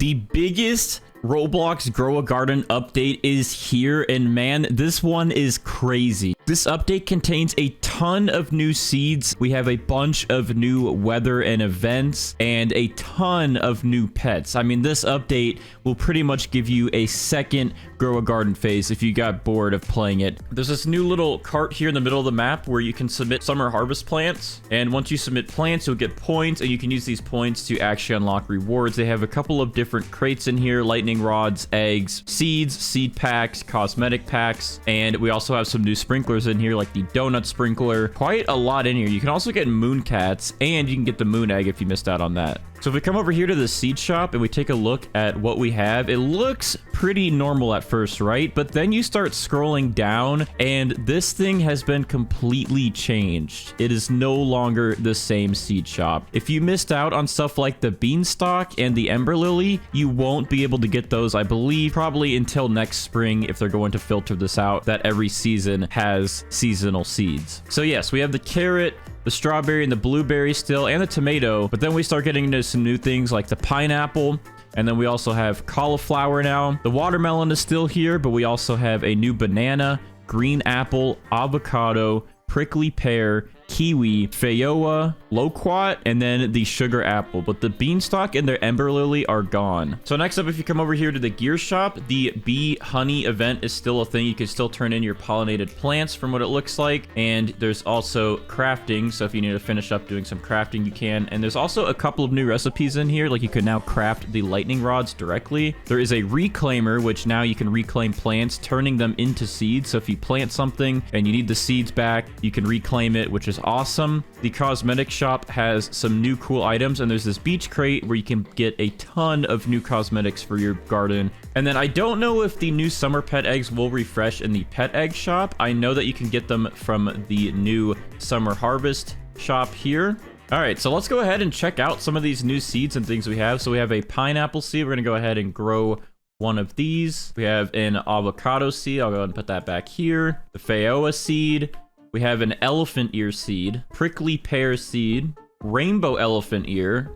The biggest Roblox Grow a Garden update is here, and man, this one is crazy. This update contains a ton of new seeds. We have a bunch of new weather and events and a ton of new pets. I mean, this update will pretty much give you a second Grow a Garden phase if you got bored of playing it. There's this new little cart here in the middle of the map where you can submit summer harvest plants, and once you submit plants, you'll get points, and you can use these points to actually unlock rewards. They have a couple of different crates in here: lightning rods, eggs, seeds, seed packs, cosmetic packs, and we also have some new sprinklers in here like the donut sprinkler. Quite a lot in here. You can also get moon cats, and you can get the moon egg if you missed out on that. So if we come over here to the seed shop and we take a look at what we have, it looks pretty normal at first, right? But then you start scrolling down and this thing has been completely changed. It is no longer the same seed shop. If you missed out on stuff like the beanstalk and the ember lily, you won't be able to get those, I believe, probably until next spring, if they're going to filter this out, that every season has seasonal seeds. So yes, we have the carrot, the strawberry, and the blueberry still, and the tomato, but then we start getting into some new things like the pineapple, and then we also have cauliflower now. The watermelon is still here, but we also have a new banana, green apple, avocado, prickly pear, kiwi, feijoa, loquat, and then the sugar apple. But the beanstalk and the ember lily are gone. So next up, if you come over here to the gear shop, the bee honey event is still a thing. You can still turn in your pollinated plants from what it looks like. And there's also crafting. So if you need to finish up doing some crafting, you can. And there's also a couple of new recipes in here. Like you can now craft the lightning rods directly. There is a reclaimer, which now you can reclaim plants, turning them into seeds. So if you plant something and you need the seeds back, you can reclaim it, which is awesome. The cosmetic shop has some new cool items, and there's this beach crate where you can get a ton of new cosmetics for your garden. And then I don't know if the new summer pet eggs will refresh in the pet egg shop. I know that you can get them from the new summer harvest shop here. All right, so let's go ahead and check out some of these new seeds and things we have. So we have a pineapple seed. We're gonna go ahead and grow one of these. We have an avocado seed. I'll go ahead and put that back here. The feijoa seed. We have an elephant ear seed, prickly pear seed, rainbow elephant ear.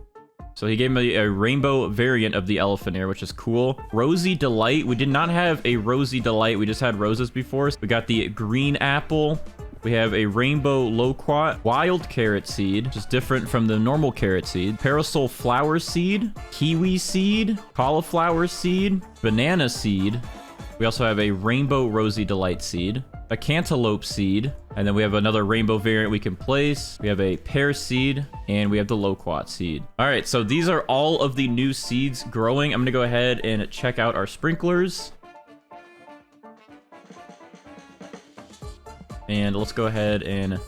So he gave me a rainbow variant of the elephant ear, which is cool. Rosy delight. We did not have a rosy delight. We just had roses before. So we got the green apple. We have a rainbow loquat, wild carrot seed, which is different from the normal carrot seed. Parasol flower seed, kiwi seed, cauliflower seed, banana seed. We also have a rainbow rosy delight seed, a cantaloupe seed, and then we have another rainbow variant we can place. We have a pear seed, and we have the loquat seed. All right, so these are all of the new seeds growing. I'm gonna go ahead and check out our sprinklers. And let's go ahead and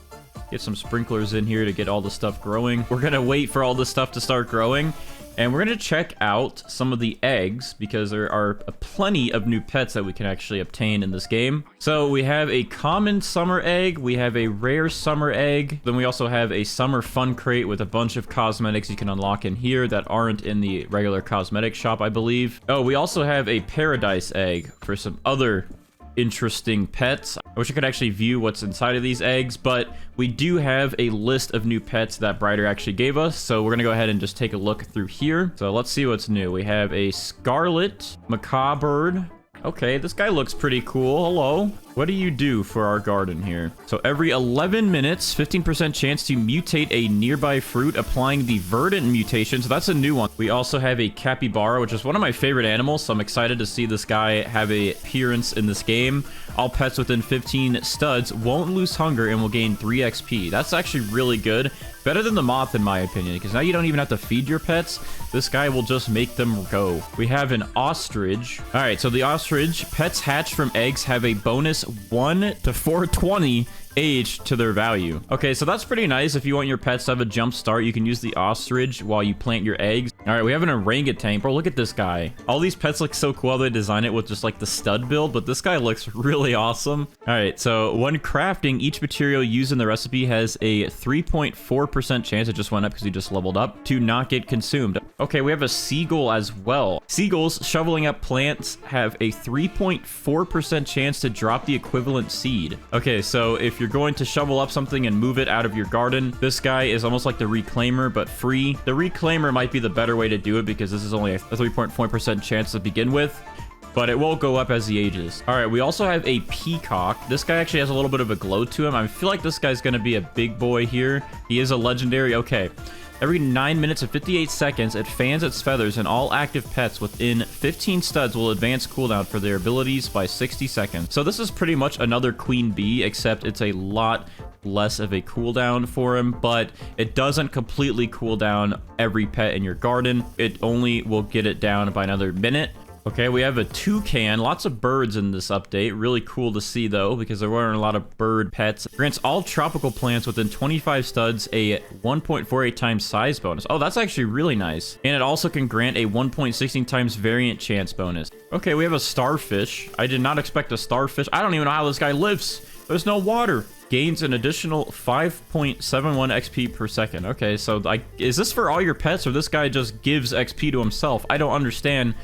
get some sprinklers in here to get all the stuff growing. We're gonna wait for all the stuff to start growing. And we're going to check out some of the eggs because there are plenty of new pets that we can actually obtain in this game. So we have a common summer egg. We have a rare summer egg. Then we also have a summer fun crate with a bunch of cosmetics you can unlock in here that aren't in the regular cosmetic shop, I believe. Oh, we also have a paradise egg for some other interesting pets. I wish I could actually view what's inside of these eggs, but we do have a list of new pets that Brighter actually gave us, so we're gonna go ahead and just take a look through here. So let's see what's new. We have a scarlet macaw bird. Okay, this guy looks pretty cool. Hello. What do you do for our garden here? So every 11 minutes, 15% chance to mutate a nearby fruit, applying the verdant mutation. So that's a new one. We also have a capybara, which is one of my favorite animals. So I'm excited to see this guy have a appearance in this game. All pets within 15 studs won't lose hunger and will gain 3 XP. That's actually really good. Better than the moth, in my opinion, because now you don't even have to feed your pets. This guy will just make them go. We have an ostrich. All right, so the ostrich, pets hatched from eggs have a bonus 1 to 420 age to their value. Okay, so that's pretty nice. If you want your pets to have a jump start, you can use the ostrich while you plant your eggs. All right, we have an orangutan. Bro, look at this guy. All these pets look so cool. They design it with just like the stud build, but this guy looks really awesome. All right, so when crafting, each material used in the recipe has a 3.4% chance, it just went up because he just leveled up, to not get consumed. Okay, we have a seagull as well. Seagulls shoveling up plants have a 3.4% chance to drop the equivalent seed. Okay, so if you're you're going to shovel up something and move it out of your garden, this guy is almost like the reclaimer, but free. The reclaimer might be the better way to do it because this is only a 3.4% chance to begin with, but it will go up as he ages. All right, we also have a peacock. This guy actually has a little bit of a glow to him. I feel like this guy's going to be a big boy here. He is a legendary. Okay. Every 9 minutes and 58 seconds, it fans its feathers, and all active pets within 15 studs will advance cooldown for their abilities by 60 seconds. So this is pretty much another queen bee, except it's a lot less of a cooldown for him, but it doesn't completely cool down every pet in your garden. It only will get it down by another minute. Okay, we have a toucan. Lots of birds in this update. Really cool to see, though, because there weren't a lot of bird pets. Grants all tropical plants within 25 studs a 1.48 times size bonus. Oh, that's actually really nice. And it also can grant a 1.16 times variant chance bonus. Okay, we have a starfish. I did not expect a starfish. I don't even know how this guy lives. There's no water. Gains an additional 5.71 XP per second. Okay, so is this for all your pets, or this guy just gives XP to himself? I don't understand.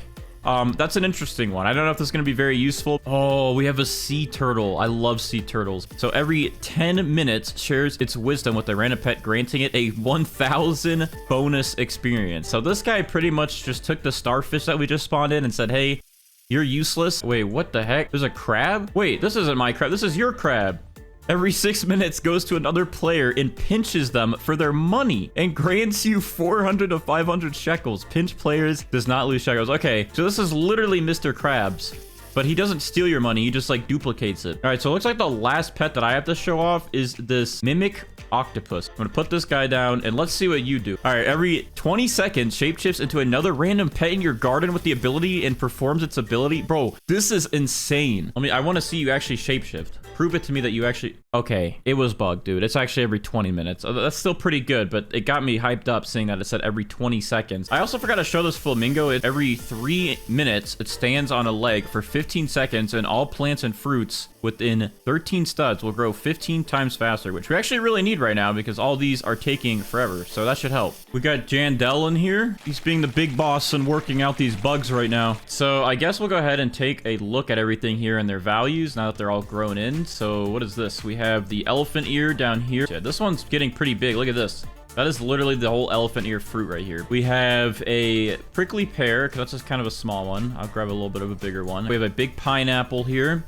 That's an interesting one. I don't know if this is going to be very useful. Oh, we have a sea turtle. I love sea turtles. So every 10 minutes shares its wisdom with a random pet, granting it a 1000 bonus experience. So this guy pretty much just took the starfish that we just spawned in and said, hey, you're useless. Wait, what the heck? There's a crab? Wait, this isn't my crab. This is your crab. Every 6 minutes goes to another player and pinches them for their money and grants you 400 to 500 shekels. Pinch players does not lose shekels. Okay, so this is literally Mr. Krabs, but he doesn't steal your money. He just like duplicates it. All right, so it looks like the last pet that I have to show off is this mimic octopus. I'm gonna put this guy down and let's see what you do. All right, every 20 seconds, shapeshifts into another random pet in your garden with the ability and performs its ability. Bro, this is insane. I want to see you actually shapeshift. Prove it to me that you actually... Okay, it was bugged, dude. It's actually every 20 minutes. That's still pretty good, but it got me hyped up seeing that it said every 20 seconds. I also forgot to show this flamingo. Every 3 minutes, it stands on a leg for 15 seconds, and all plants and fruits within 13 studs will grow 15 times faster, which we actually really need right now because all these are taking forever, so that should help. We got Jandel in here. He's being the big boss and working out these bugs right now. So I guess we'll go ahead and take a look at everything here and their values now that they're all grown in. So what is this? We have the elephant ear down here. Yeah, this one's getting pretty big. Look at this. That is literally the whole elephant ear fruit right here. We have a prickly pear, because that's just kind of a small one. I'll grab a little bit of a bigger one. We have a big pineapple here.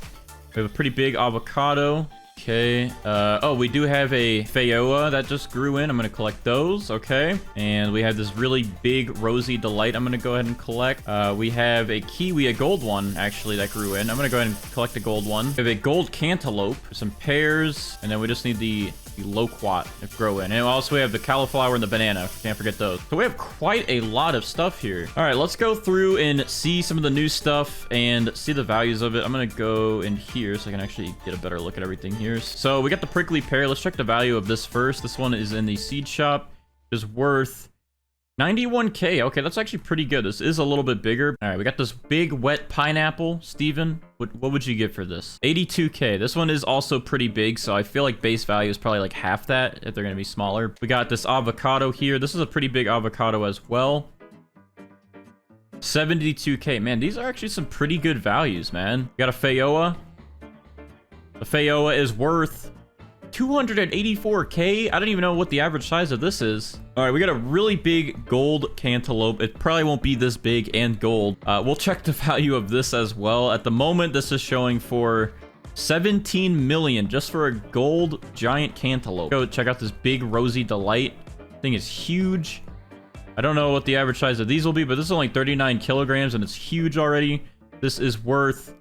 We have a pretty big avocado. Okay. Oh, we do have a Feijoa that just grew in. I'm going to collect those. Okay. And we have this really big rosy delight I'm going to go ahead and collect. We have a kiwi, a gold one, actually, that grew in. I'm going to go ahead and collect the gold one. We have a gold cantaloupe, some pears, and then we just need the loquat to grow in. And also we have the cauliflower and the banana. Can't forget those. So we have quite a lot of stuff here. All right, let's go through and see some of the new stuff and see the values of it. I'm going to go in here so I can actually get a better look at everything here. So we got the prickly pear. Let's check the value of this first. This one is in the seed shop. It is worth 91k. Okay, that's actually pretty good. This is a little bit bigger. All right, we got this big wet pineapple. Steven, what would you give for this? 82k. This one is also pretty big, so I feel like base value is probably like half that if they're going to be smaller. We got this avocado here. This is a pretty big avocado as well. 72k. Man, these are actually some pretty good values, man. We got a Feijoa. The Feijoa is worth 284k. I don't even know what the average size of this is. All right, we got a really big gold cantaloupe. It probably won't be this big and gold. We'll check the value of this as well. At the moment, this is showing for 17 million just for a gold giant cantaloupe. Go check out this big rosy delight. Thing is huge. I don't know what the average size of these will be, but this is only 39 kilograms and it's huge already. This is worth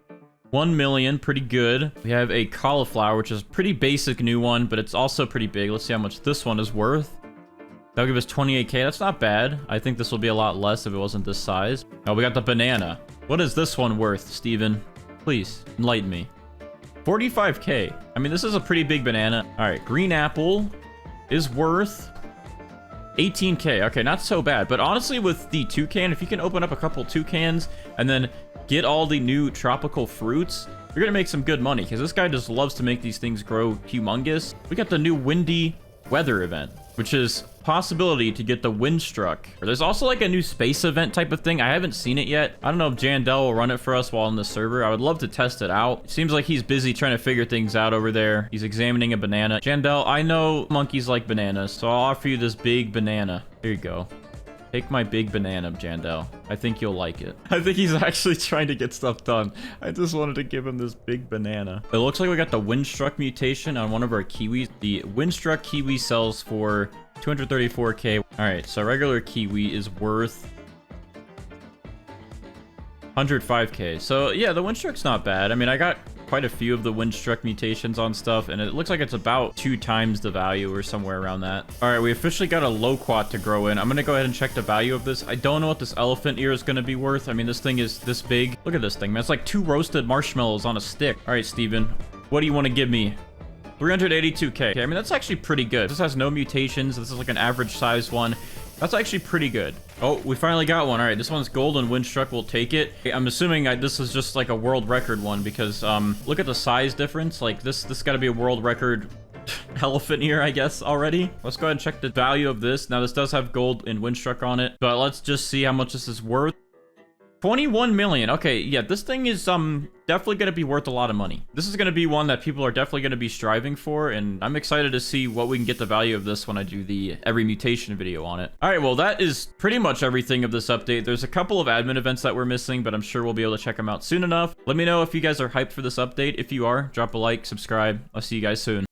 1 million, pretty good. We have a cauliflower, which is a pretty basic new one, but it's also pretty big. Let's see how much this one is worth. That'll give us 28k. That's not bad. I think this will be a lot less if it wasn't this size. Oh, we got the banana. What is this one worth, Steven? Please, enlighten me. 45k. I mean, this is a pretty big banana. All right, green apple is worth 18k. Okay, not so bad. But honestly, with the toucan, if you can open up a couple toucans and then get all the new tropical fruits, you're gonna make some good money because this guy just loves to make these things grow humongous. We got the new windy weather event, which is possibility to get the Windstruck. There's also like a new space event type of thing. I haven't seen it yet. I don't know if Jandel will run it for us while on the server. I would love to test it out. It seems like he's busy trying to figure things out over there. He's examining a banana. Jandel, I know monkeys like bananas, so I'll offer you this big banana. Here you go. Take my big banana, Jandel. I think you'll like it. I think he's actually trying to get stuff done. I just wanted to give him this big banana. It looks like we got the Windstruck mutation on one of our Kiwis. The Windstruck Kiwi sells for 234k. All right, so regular Kiwi is worth 105k. So yeah, the Windstruck's not bad. I mean, I got quite a few of the Windstruck mutations on stuff, and it looks like it's about 2 times the value or somewhere around that. All right, we officially got a loquat to grow in. I'm gonna go ahead and check the value of this. I don't know what this elephant ear is gonna be worth. I mean, this thing is this big. Look at this thing, man. It's like 2 roasted marshmallows on a stick. All right, Steven, what do you want to give me? 382k. Okay, I mean, that's actually pretty good. This has no mutations. This is like an average size one. That's actually pretty good. Oh, we finally got one. All right, this one's golden Windstruck. We'll take it. I'm assuming this is just like a world record one because look at the size difference. Like this got to be a world record elephant ear, I guess, already. Let's go ahead and check the value of this. Now, this does have gold and Windstruck on it, but let's just see how much this is worth. 21 million. Okay, yeah, this thing is definitely going to be worth a lot of money. This is going to be one that people are definitely going to be striving for, and I'm excited to see what we can get the value of this when I do the every mutation video on it. All right, well, that is pretty much everything of this update. There's a couple of admin events that we're missing, but I'm sure we'll be able to check them out soon enough. Let me know if you guys are hyped for this update. If you are, drop a like, subscribe. I'll see you guys soon.